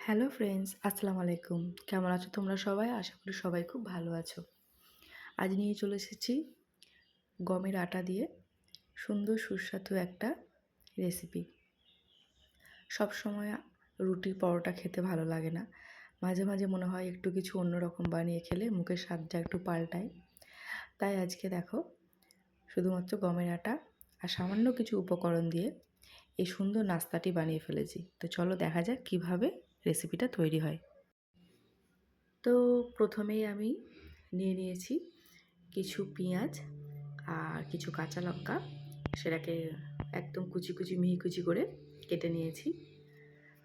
Hello friends, আসসালামু আলাইকুম। কেমন আছো তোমরা সবাই? আশা করি সবাই খুব ভালো আছো। আজ নিয়ে চলে এসেছি গমের আটা দিয়ে সুন্দর সুস্বাদু একটা রেসিপি। সবসময় রুটি পরোটা খেতে ভালো লাগে না। মাঝে মাঝে মনে হয় একটু কিছু অন্যরকম বানিয়ে খেলে মুখের স্বাদটা একটু পাল্টায়। তাই আজকে দেখো শুধুমাত্র গমের আটা আর সামান্য কিছু উপকরণ দিয়ে এই সুন্দর নাস্তাটি বানিয়ে ফেলেছি। তো চলো দেখা যাক কীভাবে রেসিপিটা তৈরি হয়। তো প্রথমেই আমি নিয়ে নিয়েছি কিছু পেঁয়াজ আর কিছু কাঁচা লঙ্কা, সেটাকে একদম কুচি কুচি মিহি কুচি করে কেটে নিয়েছি।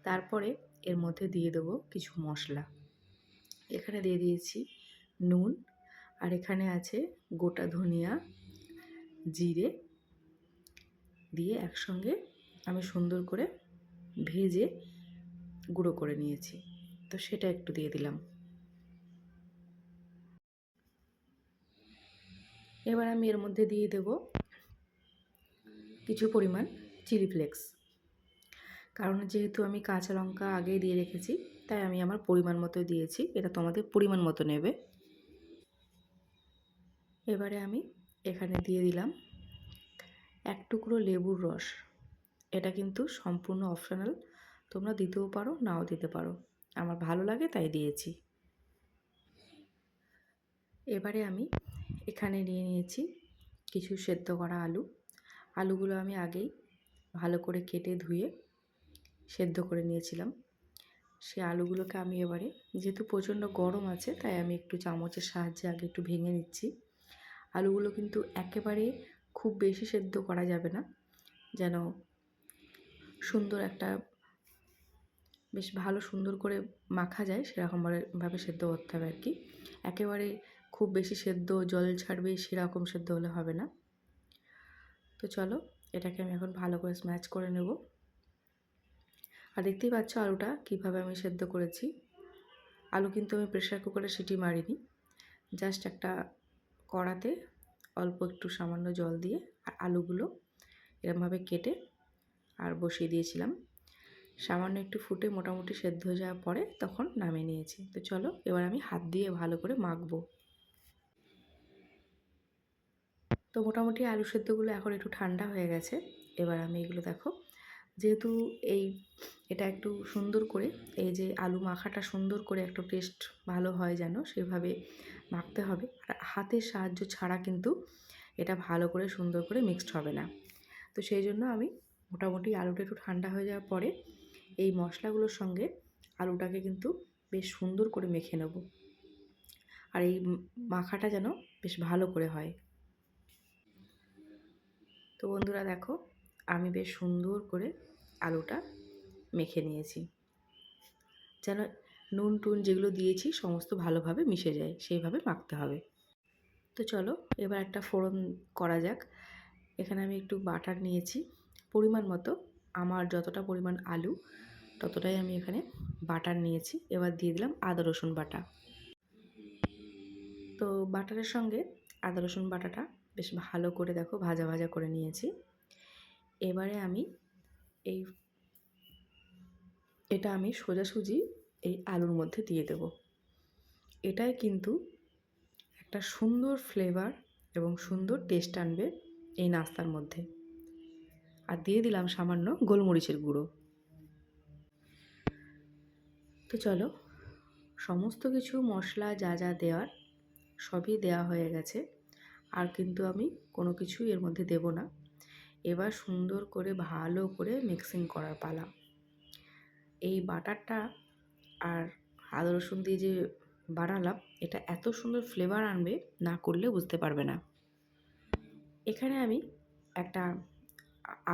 তারপরে এর মধ্যে দিয়ে দেবো কিছু মশলা। এখানে দিয়ে দিয়েছি নুন, আর এখানে আছে গোটা ধনিয়া, জিরে দিয়ে একসঙ্গে আমি সুন্দর করে ভেজে গুঁড়ো করে নিয়েছি। তো সেটা একটু দিয়ে দিলাম। এবার আমি এর মধ্যে দিয়ে দেব কিছু পরিমাণ চিলি ফ্লেক্স। কারণ যেহেতু আমি কাঁচা লঙ্কা আগেই দিয়ে রেখেছি, তাই আমি আমার পরিমাণ মতো দিয়েছি। এটা তোমাদের পরিমাণ মতো নেবে। এবারে আমি এখানে দিয়ে দিলাম এক টুকরো লেবুর রস। এটা কিন্তু সম্পূর্ণ অপশনাল, তোমরা দিতেও পারো নাও দিতে পারো, আমার ভালো লাগে তাই দিয়েছি। এবারে আমি এখানে নিয়ে নিয়েছি কিছু সেদ্ধ করা আলু। আলুগুলো আমি আগেই ভালো করে কেটে ধুয়ে সেদ্ধ করে নিয়েছিলাম। সেই আলুগুলোকে আমি এবারে, যেহেতু প্রচণ্ড গরম আছে তাই আমি একটু চামচের সাহায্যে আগে একটু ভেঙে নিচ্ছি। আলুগুলো কিন্তু একেবারে খুব বেশি সেদ্ধ করা যাবে না, যেন সুন্দর একটা বেশ ভালো সুন্দর করে মাখা যায় সেরকমভাবে সেদ্ধ করতে হবে আর কি। একেবারে খুব বেশি সেদ্ধ জল ছাড়বে সেরকম সেদ্ধ হলে হবে না। তো চলো এটাকে আমি এখন ভালো করে স্ম্যাশ করে নেব। আর দেখতেই পাচ্ছ আলুটা কীভাবে আমি সেদ্ধ করেছি। আলু কিন্তু আমি প্রেশার কুকারে সিটি মারিনি, জাস্ট একটা কড়াতে অল্প একটু সামান্য জল দিয়ে আর আলুগুলো এরকমভাবে কেটে আর বসিয়ে দিয়েছিলাম। সামান্য একটু ফুটে মোটামুটি সেদ্ধ হয়ে যাওয়ার পরে তখন নামিয়ে নিয়েছি। তো চলো এবার আমি হাত দিয়ে ভালো করে মাখবো। তো মোটামুটি আলু সেদ্ধগুলো এখন একটু ঠান্ডা হয়ে গেছে। এবার আমি এগুলো দেখো, যেহেতু এটা একটু সুন্দর করে এই যে আলু মাখাটা সুন্দর করে একটু টেস্ট ভালো হয় যেন সেভাবে মাখতে হবে। আর হাতের সাহায্য ছাড়া কিন্তু এটা ভালো করে সুন্দর করে মিক্সড হবে না। তো সেই জন্য আমি মোটামুটি আলুটা একটু ঠান্ডা হয়ে যাওয়ার পরে এই মশলাগুলোর সঙ্গে আলুটাকে কিন্তু বেশ সুন্দর করে মেখে নেব। আর এই মাখাটা যেন বেশ ভালো করে হয়। তো বন্ধুরা দেখো, আমি বেশ সুন্দর করে আলুটা মেখে নিয়েছি, যেন নুন টুন যেগুলো দিয়েছি সমস্ত ভালোভাবে মিশে যায় সেইভাবে মাখতে হবে। তো চলো এবার একটা ফোড়ন করা যাক। এখানে আমি একটু বাটার নিয়েছি পরিমাণ মতো, আমার যতটা পরিমাণ আলু ততটাই আমি এখানে বাটার নিয়েছি। এবার দিয়ে দিলাম আদা রসুন বাটা। তো বাটারের সঙ্গে আদা রসুন বাটাটা বেশ ভালো করে দেখো ভাজা ভাজা করে নিয়েছি। এবারে আমি এটা আমি সোজাসুজি এই আলুর মধ্যে দিয়ে দেব। এটাই কিন্তু একটা সুন্দর ফ্লেভার এবং সুন্দর টেস্ট আনবে এই নাস্তার মধ্যে। আর দিয়ে দিলাম সামান্য গোলমরিচের গুঁড়ো। তো চলো সমস্ত কিছু মশলা যা যা দেওয়ার সবই দেওয়া হয়ে গেছে, আর কিন্তু আমি কোনো কিছু এর মধ্যে দেব না। এবার সুন্দর করে ভালো করে মিক্সিং করার পালা। এই বাটারটা আর আদা রসুন দিয়ে যে বানালাম এটা এত সুন্দর ফ্লেভার আনবে, না করলে বুঝতে পারবে না। এখানে আমি একটা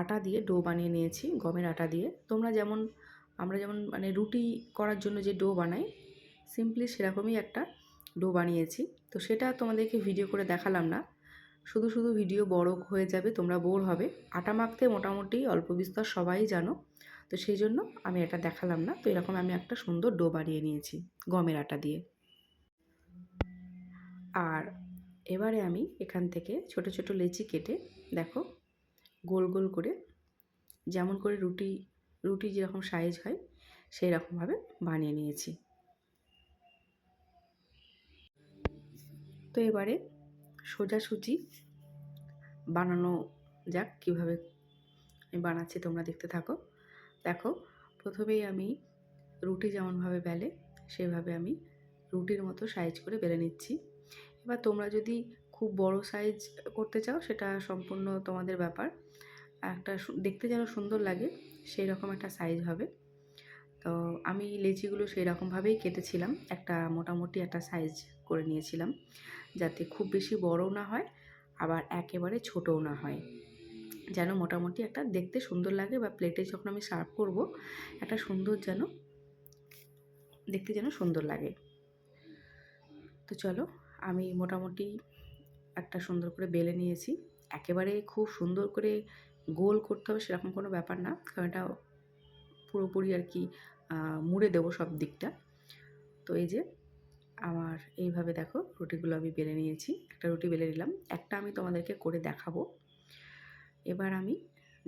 আটা দিয়ে ডো বানিয়ে নিয়েছি, গমের আটা দিয়ে। আমরা যেমন মানে রুটি করার জন্য যে ডো বানাই সিম্পলি সেরকমই একটা ডো বানিয়েছি। তো সেটা তোমাদেরকে ভিডিও করে দেখালাম না, শুধু শুধু ভিডিও বড় হয়ে যাবে, তোমরা বোর হবে। আটা মাখতে মোটামুটি অল্প বিস্তর সবাই জানো, তো সেই জন্য আমি এটা দেখালাম না। তো এরকম আমি একটা সুন্দর ডো বানিয়ে নিয়েছি গমের আটা দিয়ে। আর এবারে আমি এখান থেকে ছোট ছোট লেচি কেটে দেখো গোল গোল করে, যেমন করে রুটি যেরকম সাইজ হয় সেই রকমভাবে বানিয়ে নিয়েছি। তো এবারে সোজাসুজি বানানো যাক, কীভাবে আমি বানাচ্ছি তোমরা দেখতে থাকো। দেখো, প্রথমেই আমি রুটি যেমনভাবে বেলে সেভাবে আমি রুটির মতো সাইজ করে বেলে নিচ্ছি। এবার তোমরা যদি খুব বড় সাইজ করতে চাও সেটা সম্পূর্ণ তোমাদের ব্যাপার। একটা দেখতে যেন সুন্দর লাগে সেই রকম একটা সাইজ হবে। তো আমি লেচিগুলো সেই রকমভাবেই কেটেছিলাম, একটা মোটামুটি একটা সাইজ করে নিয়েছিলাম, যাতে খুব বেশি বড়ও না হয় আবার একেবারে ছোটও না হয়, যেন মোটামুটি একটা দেখতে সুন্দর লাগে বা প্লেটে যখন আমি সার্ভ করব একটা সুন্দর যেন দেখতে যেন সুন্দর লাগে। তো চলো, আমি মোটামুটি একটা সুন্দর করে বেলে নিয়েছি। একেবারে খুব সুন্দর করে গোল করতে হবে সেরকম কোনো ব্যাপার না, কারণ এটা পুরোপুরি আর কি মুড়ে দেবো সব দিকটা। তো এই যে আমার এইভাবে দেখো রুটিগুলো আমি বেলে নিয়েছি, একটা রুটি বেলে নিলাম, একটা আমি তোমাদেরকে করে দেখাবো। এবার আমি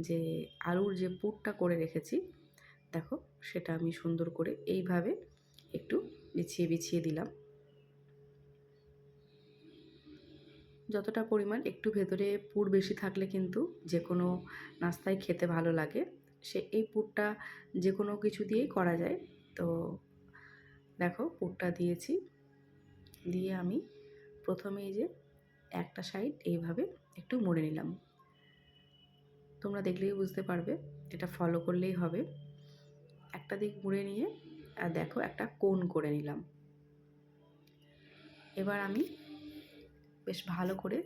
যে আলুর যে পুরটা করে রেখেছি দেখো, সেটা আমি সুন্দর করে এইভাবে একটু বিছিয়ে বিছিয়ে দিলাম। যতটা পরিমাণ, একটু ভেতরে পুর বেশি থাকলে কিন্তু যে কোনো নাস্তায় খেতে ভালো লাগে। এই পুরটা যে কোনো কিছু দিয়েই করা যায়। তো দেখো পুরটা দিয়েছি, দিয়ে আমি প্রথমেই যে একটা সাইড এইভাবে একটু মুড়ে নিলাম। তোমরা দেখলেই বুঝতে পারবে, এটা ফলো করলেই হবে। একটা দিক মুড়ে নিয়ে আর দেখো একটা কোণ করে নিলাম। এবার আমি বেশ ভালো করে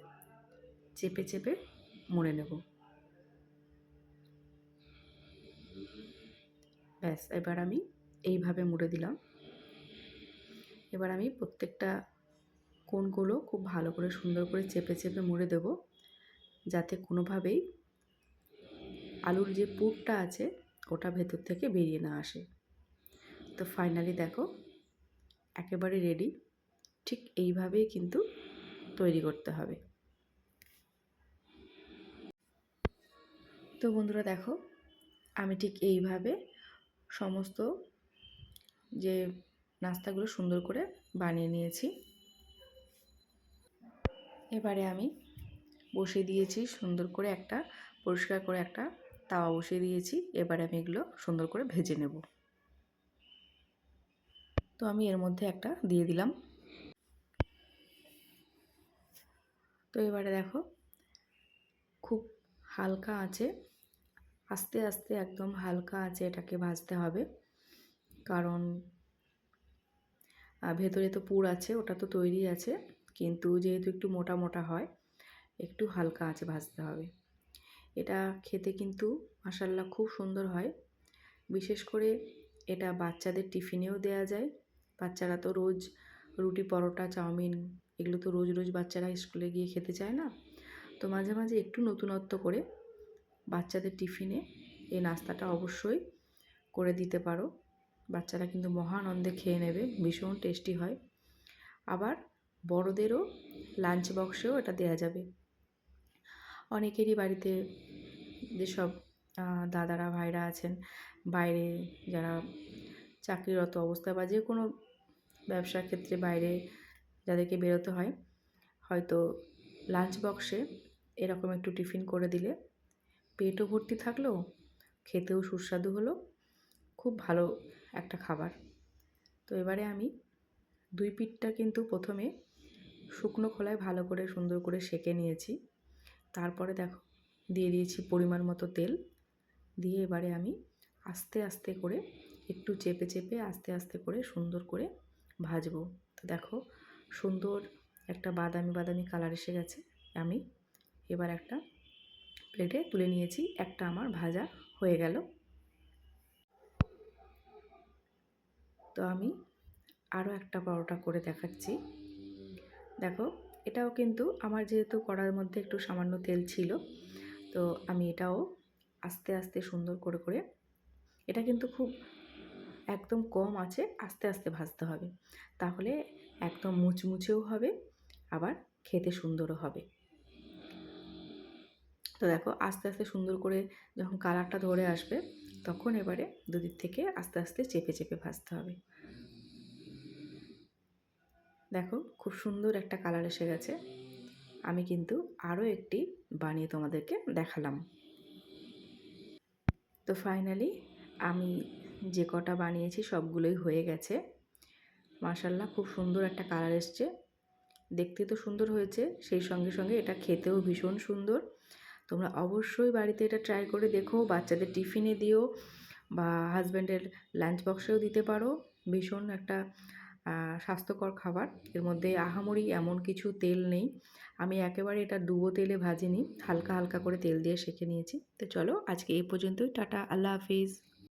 চেপে চেপে মুড়ে নেব। ব্যাস, এবার আমি এইভাবে মুড়ে দিলাম। এবার আমি প্রত্যেকটা কোণগুলো খুব ভালো করে সুন্দর করে চেপে চেপে মুড়ে দেব, যাতে কোনোভাবেই আলুর যে পুরটা আছে ওটা ভেতর থেকে বেরিয়ে না আসে। তো ফাইনালি দেখো একেবারে রেডি। ঠিক এইভাবেই কিন্তু তৈরি করতে হবে। তো বন্ধুরা দেখো, আমি ঠিক এইভাবে সমস্ত যে নাস্তাগুলো সুন্দর করে বানিয়ে নিয়েছি। এবারে আমি বসিয়ে দিয়েছি সুন্দর করে, একটা পরিষ্কার করে একটা তাওয়া বসিয়ে দিয়েছি। এবারে আমি এগুলো সুন্দর করে ভেজে নেব। তো আমি এর মধ্যে একটা দিয়ে দিলাম। তো এবারে দেখো খুব হালকা আঁচে, আস্তে আস্তে একদম হালকা আঁচে এটাকে ভাজতে হবে, কারণ ভেতরে তো পুর আছে, ওটা তো তৈরি আছে, কিন্তু যেহেতু একটু মোটা মোটা হয় একটু হালকা আঁচে ভাজতে হবে। এটা খেতে কিন্তু মাশাআল্লাহ খুব সুন্দর হয়। বিশেষ করে এটা বাচ্চাদের টিফিনেও দেয়া যায়। বাচ্চারা তো রোজ রুটি, পরোটা, চাউমিন এগুলো তো রোজ রোজ বাচ্চারা স্কুলে গিয়ে খেতে চায় না। তো মাঝে মাঝে একটু নতুনত্ব করে বাচ্চাদের টিফিনে এই নাস্তাটা অবশ্যই করে দিতে পারো। বাচ্চারা কিন্তু মহানন্দে খেয়ে নেবে, ভীষণ টেস্টি হয়। আবার বড়দেরও লাঞ্চ বক্সেও এটা দেয়া যাবে। অনেকেরই বাড়িতে যেসব দাদারা ভাইরা আছেন বাইরে, যারা চাকরিরত অবস্থায় বা যে কোনো ব্যবসার ক্ষেত্রে বাইরে যাদেরকে বেরোতে হয়, হয়তো লাঞ্চ বক্সে এরকম একটু টিফিন করে দিলে পেটও ভর্তি থাকলো, খেতেও সুস্বাদু হলো, খুব ভালো একটা খাবার। তো এবারে আমি দুই পিঠটা কিন্তু প্রথমে শুকনো খোলায় ভালো করে সুন্দর করে সেঁকে নিয়েছি। তারপরে দেখো দিয়ে দিয়েছি পরিমাণ মতো তেল, দিয়ে এবারে আমি আস্তে আস্তে করে একটু চেপে চেপে আস্তে আস্তে করে সুন্দর করে ভাজবো। তো দেখো সুন্দর একটা বাদামি বাদামি কালার এসে গেছে। আমি এবার একটা প্লেটে তুলে নিয়েছি, একটা আমার ভাজা হয়ে গেল। তো আমি আরও একটা পরোটা করে দেখাচ্ছি। দেখো এটাও কিন্তু আমার যেহেতু কড়ার মধ্যে একটু সামান্য তেল ছিল, তো আমি এটাও আস্তে আস্তে সুন্দর করে করে, এটা কিন্তু খুব একদম কম আছে আস্তে আস্তে ভাজতে হবে, তাহলে একদম মুচমুচেও হবে আবার খেতে সুন্দরও হবে। তো দেখো আস্তে আস্তে সুন্দর করে যখন কালারটা ধরে আসবে তখন এবারে দুদিক থেকে আস্তে আস্তে চেপে চেপে ভাজতে হবে। দেখো খুব সুন্দর একটা কালার এসে গেছে। আমি কিন্তু আরও একটি বানিয়ে তোমাদেরকে দেখালাম। তো ফাইনালি আমি যে কটা বানিয়েছি সবগুলোই হয়ে গেছে। মাশাআল্লাহ খুব সুন্দর একটা কালার এসছে। দেখতে তো সুন্দর হয়েছে, সেই সঙ্গে সঙ্গে এটা খেতেও ভীষণ সুন্দর। তোমরা অবশ্যই বাড়িতে এটা ট্রাই করে দেখো, বাচ্চাদের টিফিনে দিও বা হাজব্যান্ডের লাঞ্চ বক্সেও দিতে পারো। ভীষণ একটা স্বাস্থ্যকর খাবার। এর মধ্যে আহামরি এমন কিছু তেল নেই। আমি একেবারে এটা ডুবো তেলে ভাজিনি, হালকা হালকা করে তেল দিয়ে সেঁকে নিয়েছি। তো চলো আজকে এই পর্যন্তই। টাটা, আল্লাহ হাফিজ।